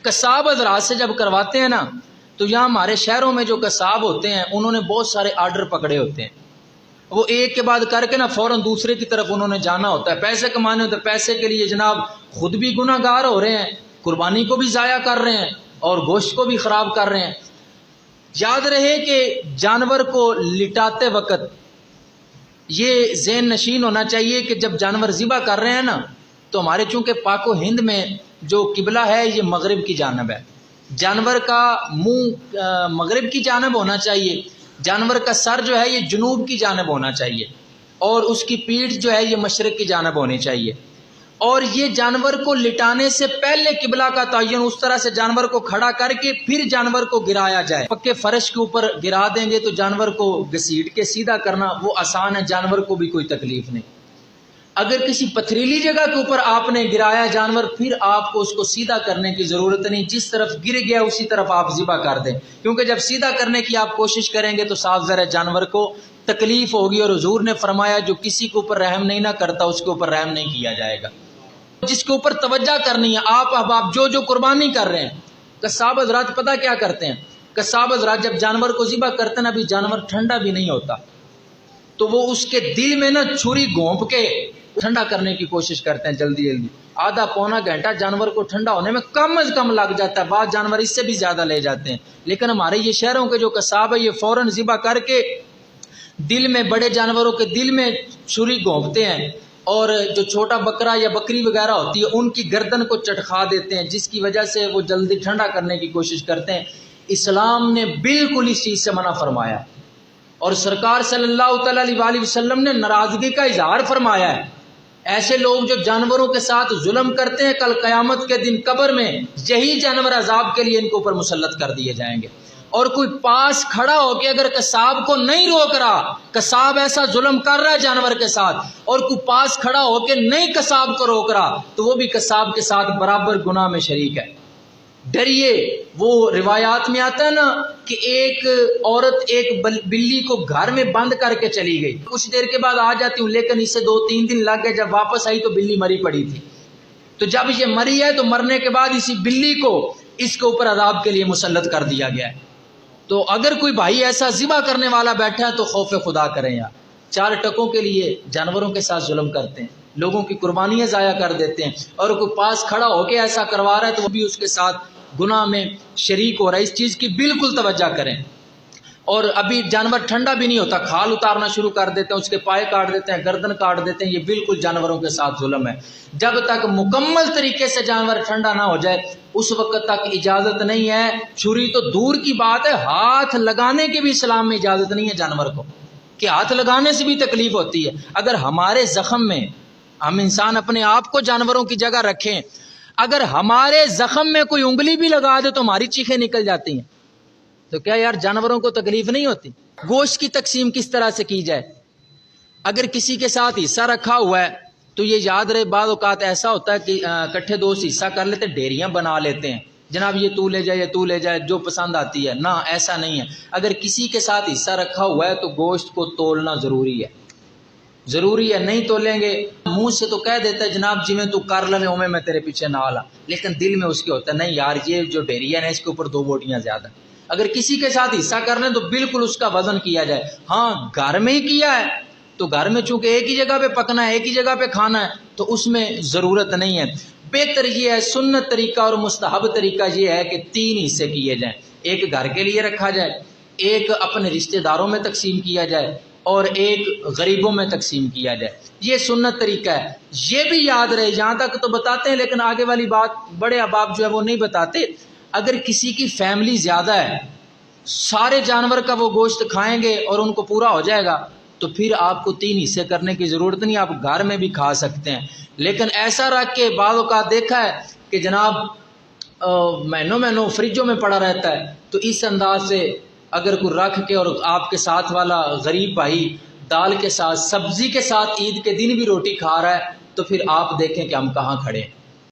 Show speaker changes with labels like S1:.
S1: قصاب حضرات سے جب کرواتے ہیں نا تو یہاں ہمارے شہروں میں جو قصاب ہوتے ہیں انہوں نے بہت سارے آرڈر پکڑے ہوتے ہیں، وہ ایک کے بعد کر کے نا فوراً دوسرے کی طرف انہوں نے جانا ہوتا ہے، پیسے کمانے ہوتے ہیں، پیسے کے لیے جناب خود بھی گناہ گار ہو رہے ہیں، قربانی کو بھی ضائع کر رہے ہیں اور گوشت کو بھی خراب کر رہے ہیں۔ یاد رہے کہ جانور کو لٹاتے وقت یہ ذہن نشین ہونا چاہیے کہ جب جانور ذبح کر رہے ہیں نا تو ہمارے چونکہ پاک و ہند میں جو قبلہ ہے یہ مغرب کی جانب ہے، جانور کا منہ مغرب کی جانب ہونا چاہیے، جانور کا سر جو ہے یہ جنوب کی جانب ہونا چاہیے اور اس کی پیٹھ جو ہے یہ مشرق کی جانب ہونی چاہیے، اور یہ جانور کو لٹانے سے پہلے قبلہ کا تعین اس طرح سے جانور کو کھڑا کر کے پھر جانور کو گرایا جائے۔ پکے فرش کے اوپر گرا دیں گے تو جانور کو گھسیٹ کے سیدھا کرنا وہ آسان ہے، جانور کو بھی کوئی تکلیف نہیں۔ اگر کسی پتھریلی جگہ کے اوپر آپ نے گرایا جانور، پھر آپ کو اس کو سیدھا کرنے کی ضرورت نہیں، جس طرف گر گیا اسی طرف آپ ذبح کر دیں، کیونکہ جب سیدھا کرنے کی آپ کوشش کریں گے تو صاف ظاہر ہے جانور کو تکلیف ہوگی، اور حضور نے فرمایا جو کسی کے اوپر رحم نہیں نہ کرتا اس کے اوپر رحم نہیں کیا جائے گا۔ جس کے اوپر توجہ کرنی ہے آپ احباب جو قربانی کر رہے ہیں، قصاب حضرات پتہ کیا کرتے ہیں، قصاب حضرات جب جانور کو ذبح کرتے ہیں نا، ابھی جانور ٹھنڈا بھی نہیں ہوتا تو وہ اس کے دل میں نا چھری گھونپ کے ٹھنڈا کرنے کی کوشش کرتے ہیں، جلدی آدھا پونا گھنٹہ جانور کو ٹھنڈا ہونے میں کم از کم لگ جاتا ہے، بعض جانور اس سے بھی زیادہ لے جاتے ہیں، لیکن ہمارے یہ شہروں کے جو قصاب ہے یہ فوراً ذبح کر کے دل میں، بڑے جانوروں کے دل میں چھری گھونپتے ہیں، اور جو چھوٹا بکرا یا بکری وغیرہ ہوتی ہے ان کی گردن کو چٹخا دیتے ہیں، جس کی وجہ سے وہ جلدی ٹھنڈا کرنے کی کوشش کرتے ہیں۔ اسلام نے بالکل اس چیز سے منع فرمایا، اور سرکار صلی اللہ تعالی علیہ وسلم نے ناراضگی کا اظہار فرمایا ہے۔ ایسے لوگ جو جانوروں کے ساتھ ظلم کرتے ہیں کل قیامت کے دن قبر میں یہی جانور عذاب کے لیے ان کے اوپر مسلط کر دیے جائیں گے۔ اور کوئی پاس کھڑا ہو کے اگر قصاب کو نہیں روک رہا، قصاب ایسا ظلم کر رہا ہے جانور کے ساتھ، اور کوئی پاس کھڑا ہو کے نہیں قصاب کو روک رہا تو وہ بھی قصاب کے ساتھ برابر گناہ میں شریک ہے۔ ڈریے، وہ روایات میں آتا ہے نا کہ ایک عورت ایک بلی کو گھر میں بند کر کے چلی گئی، کچھ دیر کے بعد آ جاتی ہوں، لیکن اسے 2-3 دن لگ گئے، جب واپس آئی تو بلی مری پڑی تھی۔ تو جب یہ مری ہے تو مرنے کے بعد اسی بلی کو اس کے اوپر عذاب کے لیے مسلط کر دیا گیا ہے۔ تو اگر کوئی بھائی ایسا ذبح کرنے والا بیٹھا ہے تو خوف خدا کریں یار، 4 ٹکوں کے لیے جانوروں کے ساتھ ظلم کرتے ہیں، لوگوں کی قربانیاں ضائع کر دیتے ہیں، اور کوئی پاس کھڑا ہو کے ایسا کروا رہا ہے تو وہ بھی اس کے ساتھ گناہ میں شریک ہو رہا ہے۔ اس چیز کی بالکل توجہ کریں۔ اور ابھی جانور ٹھنڈا بھی نہیں ہوتا، کھال اتارنا شروع کر دیتے ہیں، اس کے پائے کاٹ دیتے ہیں، گردن کاٹ دیتے ہیں، یہ بالکل جانوروں کے ساتھ ظلم ہے۔ جب تک مکمل طریقے سے جانور ٹھنڈا نہ ہو جائے اس وقت تک اجازت نہیں ہے، چھری تو دور کی بات ہے، ہاتھ لگانے کی بھی اسلام میں اجازت نہیں ہے جانور کو، کہ ہاتھ لگانے سے بھی تکلیف ہوتی ہے۔ اگر ہمارے زخم میں، ہم انسان اپنے آپ کو جانوروں کی جگہ رکھیں، اگر ہمارے زخم میں کوئی انگلی بھی لگا دے تو ہماری چیخیں نکل جاتی ہیں، تو کیا یار جانوروں کو تکلیف نہیں ہوتی؟ گوشت کی تقسیم کس طرح سے کی جائے؟ اگر کسی کے ساتھ حصہ رکھا ہوا ہے تو یہ یاد رہے، بعض اوقات ایسا ہوتا ہے کہ اکٹھے دوست حصہ کر لیتے، ڈیریاں بنا لیتے ہیں، جناب یہ تو لے جائے، یہ تو لے جائے، جو پسند آتی ہے۔ نہ، ایسا نہیں ہے۔ اگر کسی کے ساتھ حصہ رکھا ہوا ہے تو گوشت کو تولنا ضروری ہے، ضروری ہے۔ نہیں تولیں گے، منہ سے تو کہہ دیتا ہے جناب جی میں تو کر لے میں تیرے پیچھے نہ آلا، لیکن دل میں اس کے ہوتا ہے نہیں یار یہ جو ڈیریا ہے اس کے اوپر 2 بوٹیاں زیادہ۔ اگر کسی کے ساتھ حصہ کرنا ہے تو بالکل اس کا وزن کیا جائے۔ ہاں گھر میں ہی کیا ہے تو گھر میں چونکہ ایک ہی جگہ پہ پکنا ہے، ایک ہی جگہ پہ کھانا ہے تو اس میں ضرورت نہیں ہے۔ بہتر یہ ہے، سنت طریقہ اور مستحب طریقہ یہ ہے کہ 3 حصے کیے جائیں، ایک گھر کے لیے رکھا جائے، ایک اپنے رشتہ داروں میں تقسیم کیا جائے، اور ایک غریبوں میں تقسیم کیا جائے۔ یہ سنت طریقہ ہے۔ یہ بھی یاد رہے، یہاں تک تو بتاتے ہیں لیکن آگے والی بات بڑے احباب جو ہے وہ نہیں بتاتے۔ اگر کسی کی فیملی زیادہ ہے، سارے جانور کا وہ گوشت کھائیں گے اور ان کو پورا ہو جائے گا تو پھر آپ کو 3 حصے کرنے کی ضرورت نہیں، آپ گھر میں بھی کھا سکتے ہیں۔ لیکن ایسا رکھ کے بعض اوقات دیکھا ہے کہ جناب مہینوں فریجوں میں پڑا رہتا ہے، تو اس انداز سے اگر کوئی رکھ کے، اور آپ کے ساتھ والا غریب بھائی دال کے ساتھ سبزی کے ساتھ عید کے دن بھی روٹی کھا رہا ہے تو پھر آپ دیکھیں کہ ہم کہاں کھڑے ہیں۔